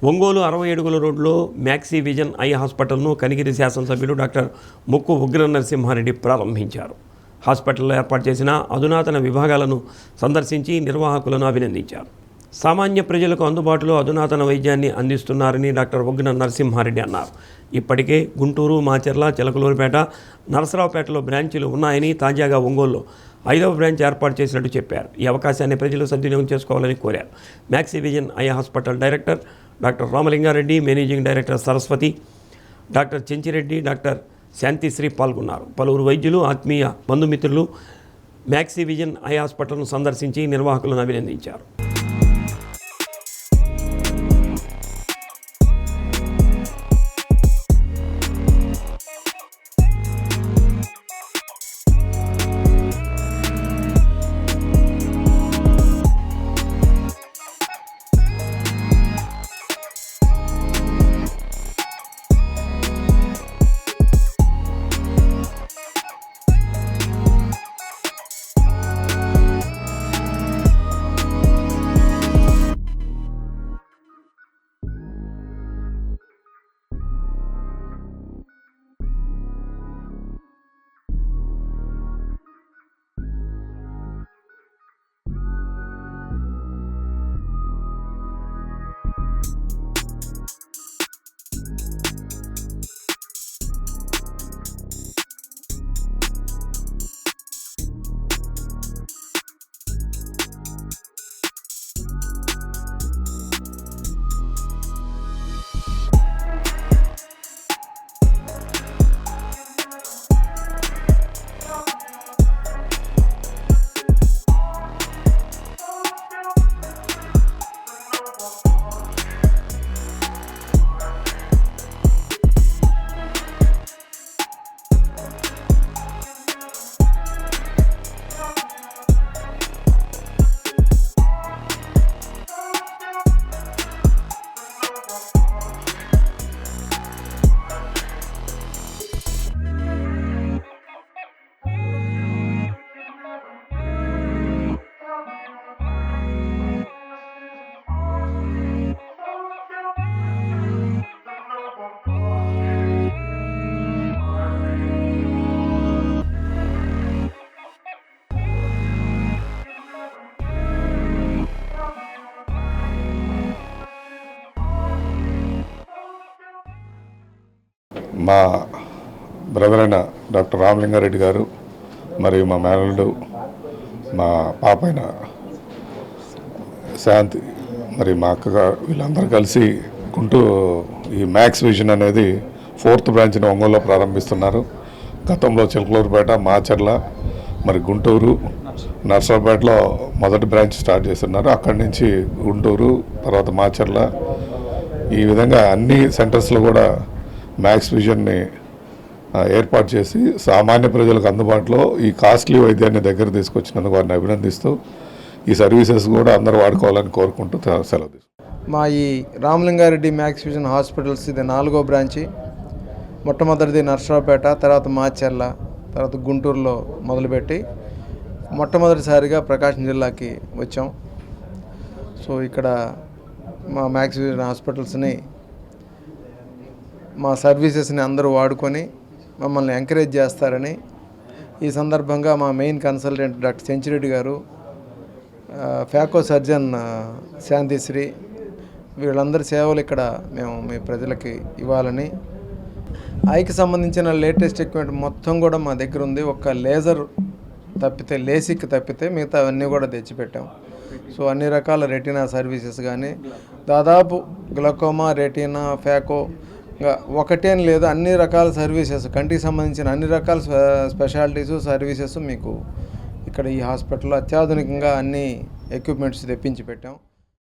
ఒంగోలు 60 అడుగుల రోడ్లో maxi vision I హాస్పిటల్ను Kanigiri శాసనసభ్యులు డాక్టర్ ముక్కు ఉగ్ర నరసింహారెడ్డి ప్రారంభించారు. హాస్పిటల్లో ఏర్పాటు చేసిన అధునాతన విభాగాలను సందర్శించి నిర్వాహకులను అభినందించారు. సామాన్య ప్రజలకు అందుబాటులో అధునాతన వైద్యాన్ని అందిస్తున్నారని డాక్టర్ ఉగ్ర నరసింహారెడ్డి అన్నారు. ఇప్పటికే గుంటూరు, మాచర్ల, చిలకలూరుపేట, నరసరావుపేటలో బ్రాంచీలు ఉన్నాయని, తాజాగా ఒంగోలులో 5వ బ్రాంచ్ ఏర్పాటు చేసినట్టు చెప్పారు. ఈ అవకాశాన్ని ప్రజలు సద్వినియోగం చేసుకోవాలని కోరారు. Maxi vision eye hospital director doctor Ramalinga Reddy, managing director Saraswati, doctor Chenchi Reddy, doctor Shantisri పాల్గొన్నారు. పలువురు వైద్యులు, ఆత్మీయ బంధుమిత్రులు మ్యాక్సీ విజన్ ఐ హాస్పిటల్ను సందర్శించి నిర్వాహకులను అభినందించారు. మా బ్రదర్ అయిన డాక్టర్ రామలింగారెడ్డి గారు, మరియు మా మేనల్లుడు, మా పాప అయిన శాంతి, మరి మా అక్కగారు, వీళ్ళందరూ కలిసి ఈ మ్యాక్స్ విజన్ అనేది 4th బ్రాంచ్ని ఒంగోలులో ప్రారంభిస్తున్నారు. గతంలో చిలకలూరుపేట, మాచర్ల, మరి గుంటూరు, నర్సరావుపేటలో మొదటి బ్రాంచ్ స్టార్ట్ చేస్తున్నారు. అక్కడి నుంచి గుంటూరు, తర్వాత మాచర్ల, ఈ విధంగా అన్ని సెంటర్స్లో కూడా మ్యాక్స్ విజన్ని ఏర్పాటు చేసి సామాన్య ప్రజలకు అందుబాటులో ఈ కాస్ట్లీ వైద్యాన్ని దగ్గర తీసుకొచ్చినందుకు వారిని అభినందిస్తూ ఈ సర్వీసెస్ కూడా అందరూ వాడుకోవాలని కోరుకుంటూ సెలవు తీసుకుంటాం. మా ఈ రామలింగారెడ్డి మ్యాక్స్ విజన్ హాస్పిటల్స్ ఇది 4వ బ్రాంచి. మొట్టమొదటిది నర్సరావుపేట, తర్వాత మాచర్ల, తర్వాత గుంటూరులో మొదలుపెట్టి మొట్టమొదటిసారిగా ప్రకాశం జిల్లాకి వచ్చాం. సో ఇక్కడ మా మ్యాక్స్ విజన్ హాస్పిటల్స్ని, మా సర్వీసెస్ని అందరూ వాడుకొని మమ్మల్ని ఎంకరేజ్ చేస్తారని ఈ సందర్భంగా మా మెయిన్ కన్సల్టెంట్ డాక్టర్ చెంచిరెడ్డి గారు, ఫ్యాకో సర్జన్ శాంతిశ్రీ, వీళ్ళందరి సేవలు ఇక్కడ మేము మీ ప్రజలకి ఇవ్వాలని, ఐకి సంబంధించిన లేటెస్ట్ ఎక్విప్మెంట్ మొత్తం కూడా మా దగ్గర ఉంది. ఒక్క లేజర్ తప్పితే, లేసిక్ తప్పితే మిగతా అవన్నీ కూడా తెచ్చిపెట్టాం. సో అన్ని రకాల రెటీనా సర్వీసెస్ కానీ, దాదాపు గ్లకోమా, రెటీనా, ఫ్యాకో, ఒకటేం లేదు, అన్ని రకాల సర్వీసెస్, కంటికి సంబంధించిన అన్ని రకాల స్పెషాలిటీస్ సర్వీసెస్ మీకు ఇక్కడ ఈ హాస్పిటల్లో అత్యాధునికంగా అన్ని ఎక్విప్మెంట్స్ తెప్పించి పెట్టాం.